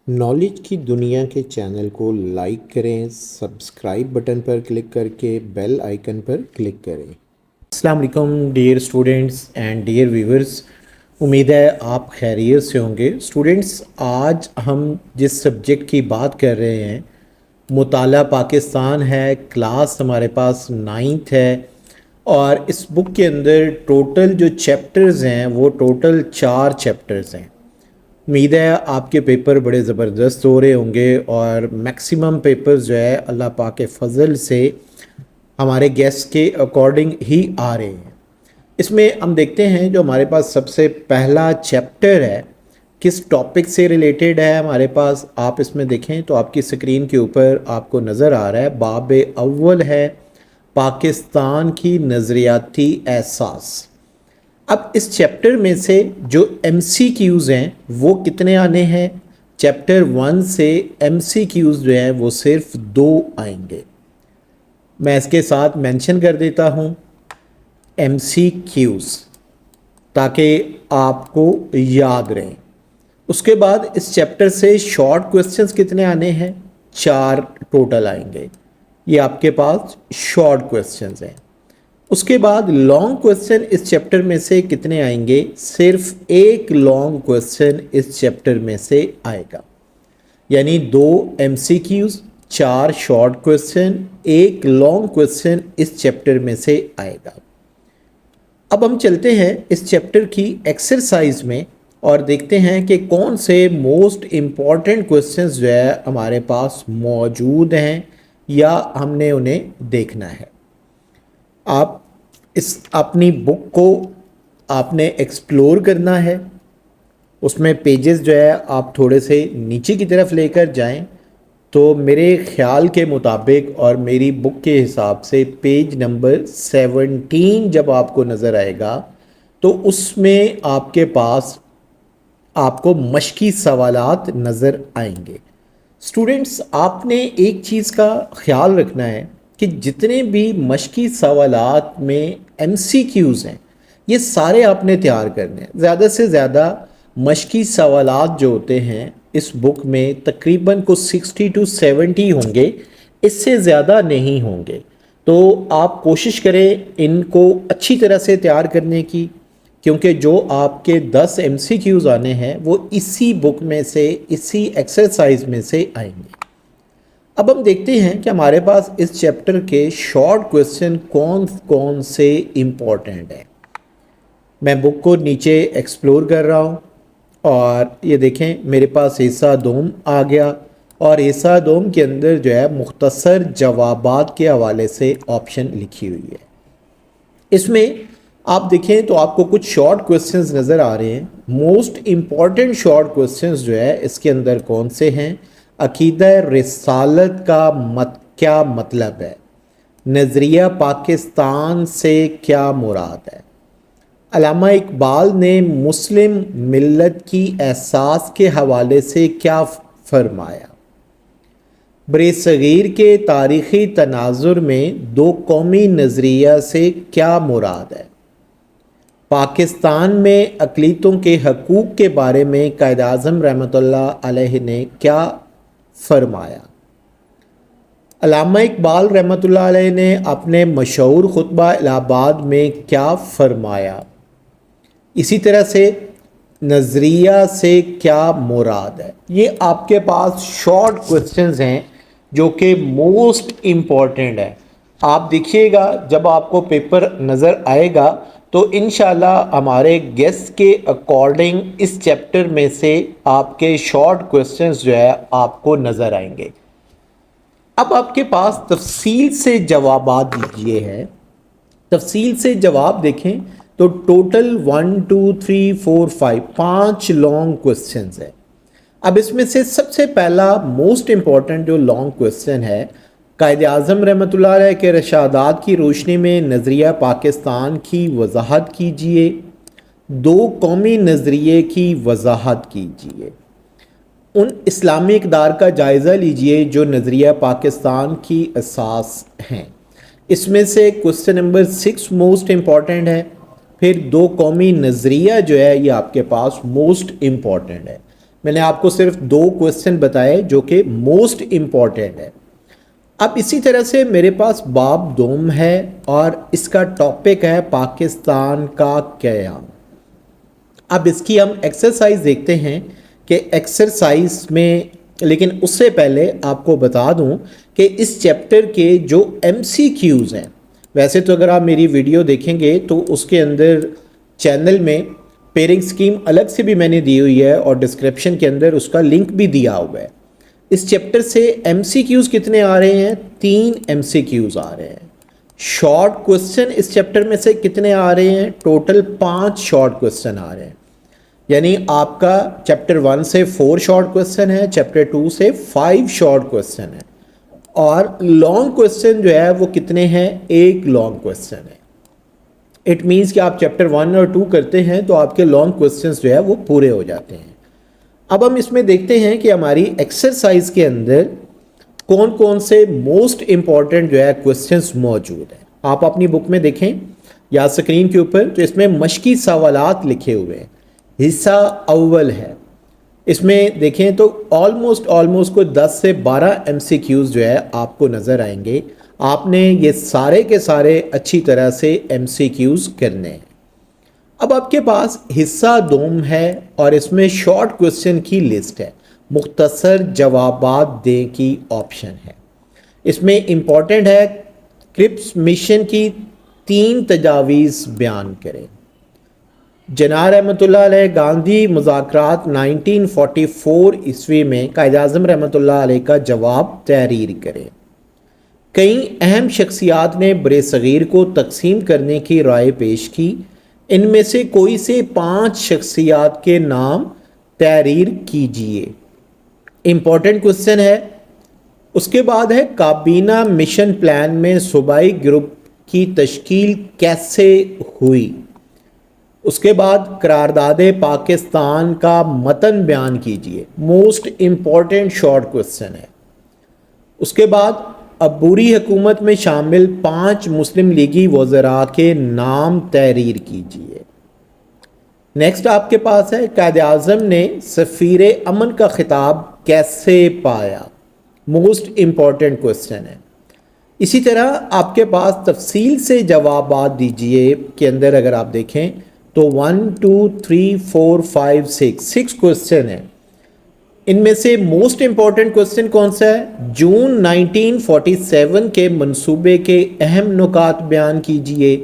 Knowledge کی دنیا کے چینل کو لائک کریں، سبسکرائب بٹن پر کلک کر کے بیل آئیکن پر کلک کریں۔ السلام علیکم dear students and dear viewers, امید ہے آپ خیریت سے ہوں گے۔ اسٹوڈنٹس، آج ہم جس سبجیکٹ کی بات کر رہے ہیں مطالعہ پاکستان ہے، کلاس ہمارے پاس 9th ہے، اور اس بک کے اندر ٹوٹل جو چیپٹرز ہیں وہ ٹوٹل 4 چیپٹرز ہیں۔ امید ہے آپ کے پیپر بڑے زبردست ہو رہے ہوں گے، اور میکسیمم پیپرز جو ہے اللہ پاک کے فضل سے ہمارے گیسٹ کے اکارڈنگ ہی آ رہے ہیں۔ اس میں ہم دیکھتے ہیں جو ہمارے پاس سب سے پہلا چیپٹر ہے کس ٹاپک سے ریلیٹڈ ہے ہمارے پاس، آپ اس میں دیکھیں تو آپ کی سکرین کے اوپر آپ کو نظر آ رہا ہے باب اول ہے پاکستان کی نظریاتی احساس۔ اب اس چیپٹر میں سے جو ایم سی کیوز ہیں وہ کتنے آنے ہیں؟ چیپٹر 1 سے ایم سی کیوز جو ہیں وہ صرف 2 آئیں گے۔ میں اس کے ساتھ مینشن کر دیتا ہوں ایم سی کیوز تاکہ آپ کو یاد رہیں۔ اس کے بعد اس چیپٹر سے شارٹ کویسچنز کتنے آنے ہیں؟ 4 ٹوٹل آئیں گے، یہ آپ کے پاس شارٹ کویسچنز ہیں۔ اس کے بعد لانگ کویسچن اس چیپٹر میں سے کتنے آئیں گے؟ صرف ایک لانگ کویسچن اس چیپٹر میں سے آئے گا، یعنی 2 M C Qs, 4 short question, ایک لانگ کویسچن اس چیپٹر میں سے آئے گا۔ اب ہم چلتے ہیں اس چیپٹر کی ایکسرسائز میں اور دیکھتے ہیں کہ کون سے موسٹ امپورٹنٹ کویسچنز جو ہے ہمارے پاس موجود ہیں یا ہم نے انہیں دیکھنا ہے۔ آپ اس اپنی بک کو آپ نے ایکسپلور کرنا ہے، اس میں پیجز جو ہے آپ تھوڑے سے نیچے کی طرف لے کر جائیں تو میرے خیال کے مطابق اور میری بک کے حساب سے پیج نمبر 17 جب آپ کو نظر آئے گا تو اس میں آپ کے پاس آپ کو مشقی سوالات نظر آئیں گے۔ اسٹوڈنٹس، آپ نے ایک چیز کا خیال رکھنا ہے کہ جتنے بھی مشقی سوالات میں ایم سی کیوز ہیں یہ سارے آپ نے تیار کرنے ہیں۔ زیادہ سے زیادہ مشقی سوالات جو ہوتے ہیں اس بک میں تقریباً کو 60 to 70 ہوں گے، اس سے زیادہ نہیں ہوں گے، تو آپ کوشش کریں ان کو اچھی طرح سے تیار کرنے کی، کیونکہ جو آپ کے 10 ایم سی کیوز آنے ہیں وہ اسی بک میں سے اسی ایکسرسائز میں سے آئیں گے۔ اب ہم دیکھتے ہیں کہ ہمارے پاس اس چیپٹر کے شارٹ کویسچن کون کون سے امپورٹنٹ ہیں۔ میں بک کو نیچے ایکسپلور کر رہا ہوں اور یہ دیکھیں میرے پاس حصہ دوم آ گیا، اور حصہ دوم کے اندر جو ہے مختصر جوابات کے حوالے سے آپشن لکھی ہوئی ہے۔ اس میں آپ دیکھیں تو آپ کو کچھ شارٹ کویسچنز نظر آ رہے ہیں۔ موسٹ امپورٹنٹ شارٹ کویسچنز جو ہے اس کے اندر کون سے ہیں؟ عقیدہ رسالت کا کیا مطلب ہے؟ نظریہ پاکستان سے کیا مراد ہے؟ علامہ اقبال نے مسلم ملت کی احساس کے حوالے سے کیا فرمایا؟ برصغیر کے تاریخی تناظر میں 2 قومی نظریہ سے کیا مراد ہے؟ پاکستان میں اقلیتوں کے حقوق کے بارے میں قائد اعظم رحمۃ اللہ علیہ نے کیا فرمایا؟ علامہ اقبال رحمۃ اللہ علیہ نے اپنے مشہور خطبہ الہ آباد میں کیا فرمایا؟ اسی طرح سے نظریہ سے کیا مراد ہے؟ یہ آپ کے پاس شارٹ کویسچنز ہیں جو کہ موسٹ امپورٹنٹ ہے۔ آپ دیکھیے گا جب آپ کو پیپر نظر آئے گا تو انشاءاللہ ہمارے گیسٹ کے اکارڈنگ اس چیپٹر میں سے آپ کے شارٹ کویسچنز جو ہے آپ کو نظر آئیں گے۔ اب آپ کے پاس تفصیل سے جوابات دیجیے ہیں، تفصیل سے جواب دیکھیں تو ٹوٹل 1 2 3 4 5 لانگ کویسچنز ہیں۔ اب اس میں سے سب سے پہلا موسٹ امپورٹنٹ جو لانگ کویسچن ہے، قائد اعظم رحمۃ اللہ علیہ کے ارشادات کی روشنی میں نظریہ پاکستان کی وضاحت کیجیے، 2 قومی نظریے کی وضاحت کیجیے، ان اسلامی اقدار کا جائزہ لیجئے جو نظریہ پاکستان کی اساس ہیں۔ اس میں سے کوسچن نمبر 6 موسٹ امپورٹنٹ ہے، پھر 2 قومی نظریہ جو ہے یہ آپ کے پاس موسٹ امپورٹنٹ ہے۔ میں نے آپ کو صرف 2 کوسچن بتائے جو کہ موسٹ امپورٹنٹ ہے۔ اب اسی طرح سے میرے پاس باب دوم ہے اور اس کا ٹاپک ہے پاکستان کا قیام۔ اب اس کی ہم ایکسرسائز دیکھتے ہیں کہ ایکسرسائز میں، لیکن اس سے پہلے آپ کو بتا دوں کہ اس چیپٹر کے جو MCQs ہیں، ویسے تو اگر آپ میری ویڈیو دیکھیں گے تو اس کے اندر چینل میں پیئرنگ سکیم الگ سے بھی میں نے دی ہوئی ہے اور ڈسکرپشن کے اندر اس کا لنک بھی دیا ہوا ہے۔ اس چیپٹر سے MCQs کتنے آ رہے ہیں؟ 3 MCQs آ رہے ہیں۔ شارٹ کوسچن اس چیپٹر میں سے کتنے آ رہے ہیں؟ ٹوٹل 5 شارٹ کوسچن آ رہے ہیں، یعنی آپ کا چیپٹر 1 سے 4 شارٹ کوسچن ہے، چیپٹر 2 سے 5 شارٹ کوسچن ہے، اور لانگ کوسچن جو ہے وہ کتنے ہیں؟ 1 لانگ کوسچن ہے۔ اٹ مینس کہ آپ چیپٹر 1 اور 2 کرتے ہیں تو آپ کے لانگ کوسچنز جو ہے وہ پورے ہو جاتے ہیں۔ اب ہم اس میں دیکھتے ہیں کہ ہماری ایکسرسائز کے اندر کون کون سے موسٹ امپورٹنٹ جو ہے کوسچنز موجود ہیں۔ آپ اپنی بک میں دیکھیں یا اسکرین کے اوپر، تو اس میں مشقی سوالات لکھے ہوئے ہیں، حصہ اول ہے۔ اس میں دیکھیں تو آلموسٹ کوئی 10 سے 12 MCQs جو ہے آپ کو نظر آئیں گے۔ آپ نے یہ سارے کے سارے اچھی طرح سے MCQs کرنے ہیں۔ اب آپ کے پاس حصہ دوم ہے اور اس میں شارٹ کوسچن کی لسٹ ہے، مختصر جوابات دیں کی آپشن ہے۔ اس میں امپورٹنٹ ہے کرپس مشن کی 3 تجاویز بیان کریں۔ جناح رحمۃ اللہ علیہ گاندھی مذاکرات 1944 عیسوی میں قائد اعظم رحمۃ اللہ علیہ کا جواب تحریر کریں۔ کئی اہم شخصیات نے برِ صغیر کو تقسیم کرنے کی رائے پیش کی، ان میں سے کوئی سے 5 شخصیات کے نام تحریر کیجیے۔ امپورٹنٹ کوسچن ہے۔ اس کے بعد ہے کابینہ مشن پلان میں صوبائی گروپ کی تشکیل کیسے ہوئی۔ اس کے بعد قرارداد پاکستان کا متن بیان کیجیے، موسٹ امپورٹنٹ شارٹ کوسچن ہے۔ اس کے بعد عبوری حکومت میں شامل 5 مسلم لیگی وزراء کے نام تحریر کیجیے۔ نیکسٹ آپ کے پاس ہے قائد اعظم نے سفیر امن کا خطاب کیسے پایا، موسٹ امپورٹنٹ کوسچن ہے۔ اسی طرح آپ کے پاس تفصیل سے جوابات دیجیے کے اندر اگر آپ دیکھیں تو 1 2 3 4 5 6 کوسچن ہیں۔ ان میں سے موسٹ امپورٹنٹ کوسچن کون سا ہے؟ جون 1947 کے منصوبے کے اہم نکات بیان کیجیے۔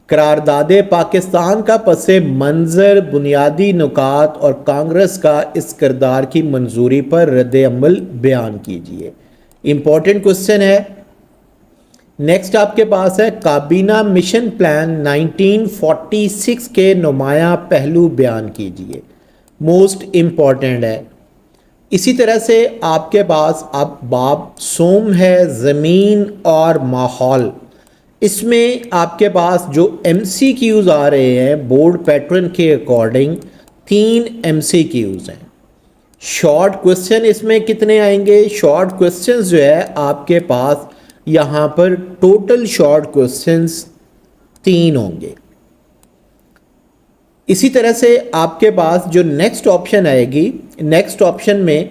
قرارداد پاکستان کا پس منظر، بنیادی نکات اور کانگریس کا اس کردار کی منظوری پر رد عمل بیان کیجیے۔ امپورٹنٹ کوسچن ہے۔ نیکسٹ آپ کے پاس ہے کابینہ مشن پلان 1946 کے نمایاں پہلو بیان کیجیے، موسٹ امپورٹنٹ ہے۔ اسی طرح سے آپ کے پاس اب باب سوم ہے، زمین اور ماحول۔ اس میں آپ کے پاس جو MCQs آ رہے ہیں بورڈ پیٹرن کے اکارڈنگ 3 MCQs ہیں۔ شارٹ کوسچن اس میں کتنے آئیں گے؟ شارٹ کوسچنز جو ہے آپ کے پاس یہاں پر ٹوٹل شارٹ کوسچنز 3 ہوں گے۔ اسی طرح سے آپ کے پاس جو نیکسٹ آپشن آئے گی، نیکسٹ آپشن میں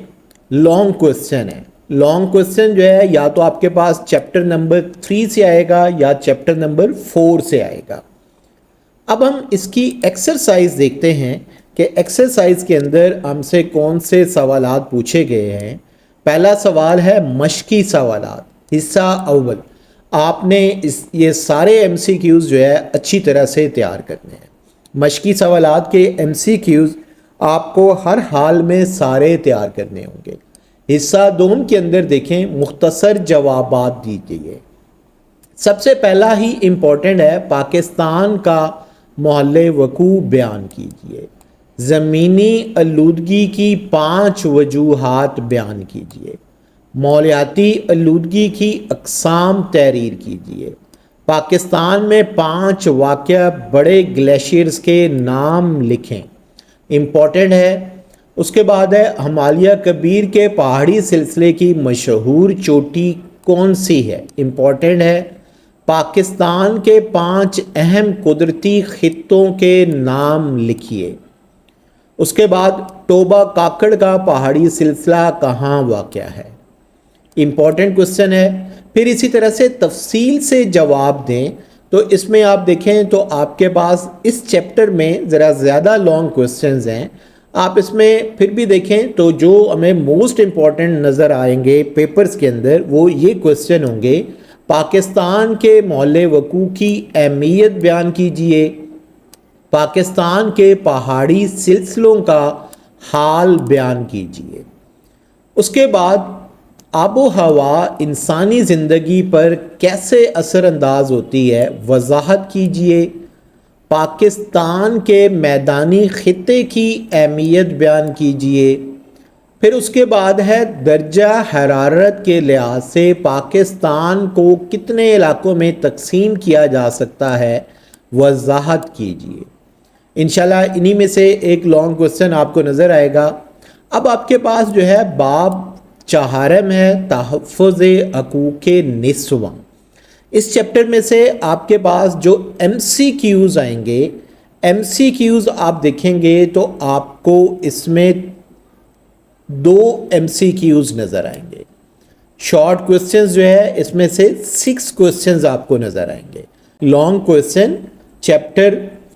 لانگ کوسچن ہے۔ لانگ کوسچن جو ہے یا تو آپ کے پاس چیپٹر نمبر 3 سے آئے گا یا چیپٹر نمبر 4 سے آئے گا۔ اب ہم اس کی ایکسرسائز دیکھتے ہیں کہ ایکسرسائز کے اندر ہم سے کون سے سوالات پوچھے گئے ہیں۔ پہلا سوال ہے مشقی سوالات، حصہ اول۔ آپ نے یہ سارے MCQs جو ہے اچھی طرح سے تیار کرنے ہیں۔ مشقی سوالات کے MCQs آپ کو ہر حال میں سارے تیار کرنے ہوں گے۔ حصہ دوم کے اندر دیکھیں مختصر جوابات دیجیے۔ سب سے پہلا ہی امپورٹنٹ ہے پاکستان کا محل وقوع بیان کیجیے۔ زمینی آلودگی کی 5 وجوہات بیان کیجیے۔ ماحولیاتی آلودگی کی اقسام تحریر کیجیے۔ پاکستان میں 5 واقع بڑے گلیشیئرز کے نام لکھیں، امپورٹنٹ ہے۔ اس کے بعد ہے ہمالیہ کبیر کے پہاڑی سلسلے کی مشہور چوٹی کون سی ہے، امپورٹنٹ ہے۔ پاکستان کے 5 اہم قدرتی خطوں کے نام لکھیے۔ اس کے بعد ٹوبہ کاکڑ کا پہاڑی سلسلہ کہاں واقع ہے؟ امپورٹنٹ کوسچن ہے. پھر اسی طرح سے تفصیل سے جواب دیں. تو اس میں آپ دیکھیں تو آپ کے پاس اس چیپٹر میں ذرا زیادہ لانگ کوسچنز ہیں. آپ اس میں پھر بھی دیکھیں تو جو ہمیں موسٹ امپورٹنٹ نظر آئیں گے پیپرز کے اندر وہ یہ کوسچن ہوں گے. پاکستان کے محل وقوع کی اہمیت بیان کیجئے. پاکستان کے پہاڑی سلسلوں کا حال بیان کیجئے. اس کے بعد آب و ہوا انسانی زندگی پر کیسے اثر انداز ہوتی ہے وضاحت کیجئے. پاکستان کے میدانی خطے کی اہمیت بیان کیجئے. پھر اس کے بعد ہے درجہ حرارت کے لحاظ سے پاکستان کو کتنے علاقوں میں تقسیم کیا جا سکتا ہے وضاحت کیجئے. انشاءاللہ انہی میں سے ایک لانگ کوسچن آپ کو نظر آئے گا. اب آپ کے پاس جو ہے باب چہارم ہے تحفظ حقوق نسواں. اس چیپٹر میں سے آپ کے پاس جو ایم سی کیوز آئیں گے ایم سی کیوز آپ دیکھیں گے تو آپ کو اس میں 2 ایم سی کیوز نظر آئیں گے. شارٹ کوسچنز جو ہے اس میں سے 6 کوسچنز آپ کو نظر آئیں گے. لانگ کوسچن چیپٹر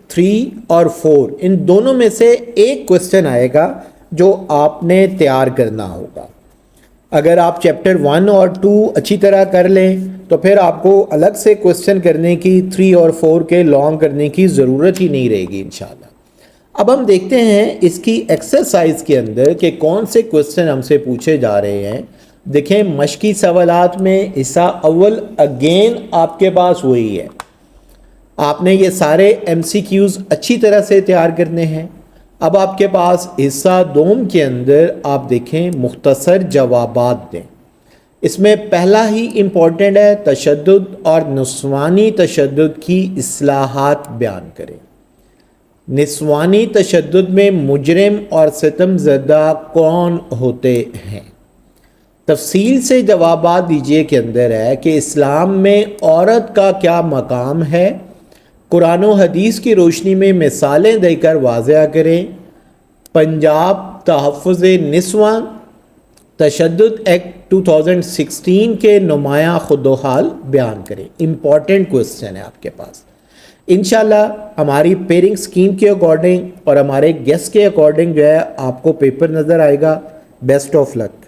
3 اور 4 ان دونوں میں سے ایک کوسچن آئے گا جو آپ نے تیار کرنا ہوگا. اگر آپ چیپٹر 1 اور 2 اچھی طرح کر لیں تو پھر آپ کو الگ سے کوسچن کرنے کی 3 اور 4 کے لانگ کرنے کی ضرورت ہی نہیں رہے گی انشاءاللہ. اب ہم دیکھتے ہیں اس کی ایکسرسائز کے اندر کہ کون سے کوسچن ہم سے پوچھے جا رہے ہیں. دیکھیں مشقی سوالات میں حصہ اول اگین آپ کے پاس وہی ہے. آپ نے یہ سارے ایم سی کیوز اچھی طرح سے تیار کرنے ہیں. اب آپ کے پاس حصہ دوم کے اندر آپ دیکھیں مختصر جوابات دیں. اس میں پہلا ہی امپورٹنٹ ہے تشدد اور نسوانی تشدد کی اصلاحات بیان کریں. نسوانی تشدد میں مجرم اور ستم زدہ کون ہوتے ہیں؟ تفصیل سے جوابات دیجئے کے اندر ہے کہ اسلام میں عورت کا کیا مقام ہے. قرآن و حدیث کی روشنی میں مثالیں دے کر واضح کریں. پنجاب تحفظ نسواں تشدد ایکٹ 2016 کے نمایاں خدوحال بیان کریں. امپورٹنٹ کوسچن ہے آپ کے پاس. انشاءاللہ ہماری پیئرنگ سکیم کے اکارڈنگ اور ہمارے گیسٹ کے اکارڈنگ جو ہے آپ کو پیپر نظر آئے گا. Best of look.